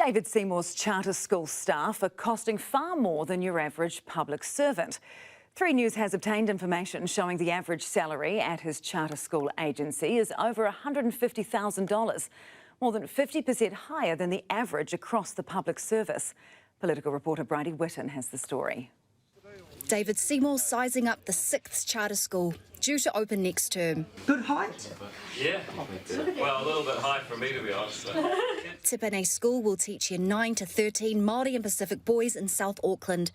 David Seymour's charter school staff are costing far more than your average public servant. 3 News has obtained information showing the average salary at his charter school agency is over $150,000, more than 50% higher than the average across the public service. Political reporter Bridie Whitten has the story. David Seymour sizing up the 6th charter school, due to open next term. Good height? Yeah, well, a little bit high for me, to be honest. Tipene School will teach year 9 to 13 Māori and Pacific boys in South Auckland,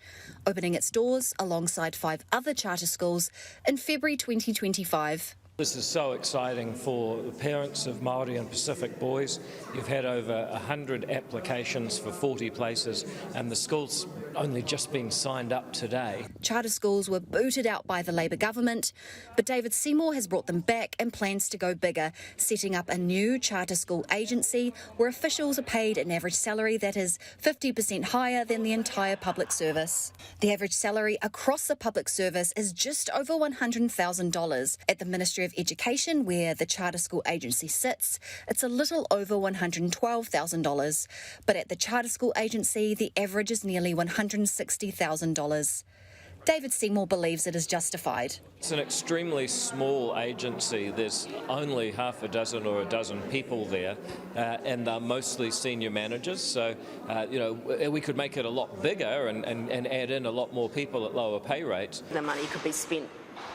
opening its doors alongside 5 other charter schools in February 2025. This is so exciting for the parents of Māori and Pacific boys. You've had over 100 applications for 40 places and the school's only just been signed up today. Charter schools were booted out by the Labour government, but David Seymour has brought them back and plans to go bigger, setting up a new charter school agency where officials are paid an average salary that is 50% higher than the entire public service. The average salary across the public service is just over $100,000. At the Ministry of Education, where the charter school agency sits, it's a little over $112,000. But at the charter school agency, the average is nearly $160,000. David Seymour believes it is justified. It's an extremely small agency. There's only half a dozen or a dozen people there, and they're mostly senior managers. So, we could make it a lot bigger and add in a lot more people at lower pay rates. The money could be spent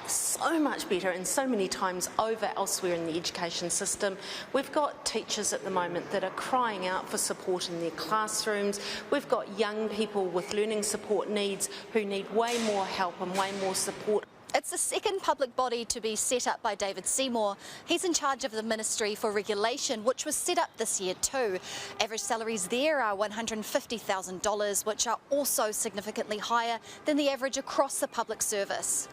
so much better and so many times over elsewhere in the education system. We've got teachers at the moment that are crying out for support in their classrooms. We've got young people with learning support needs who need way more help and way more support. It's the second public body to be set up by David Seymour. He's in charge of the Ministry for Regulation, which was set up this year too. Average salaries there are $150,000, which are also significantly higher than the average across the public service.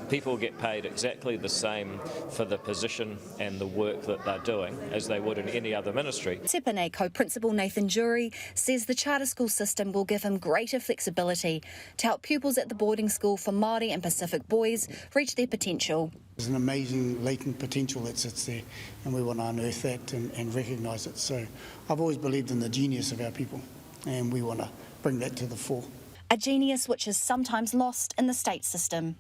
People get paid exactly the same for the position and the work that they're doing as they would in any other ministry. Tipene co-principal Nathan Jury says the charter school system will give him greater flexibility to help pupils at the boarding school for Māori and Pacific boys reach their potential. There's an amazing latent potential that sits there, and we want to unearth that and recognise it. So I've always believed in the genius of our people, and we want to bring that to the fore. A genius which is sometimes lost in the state system.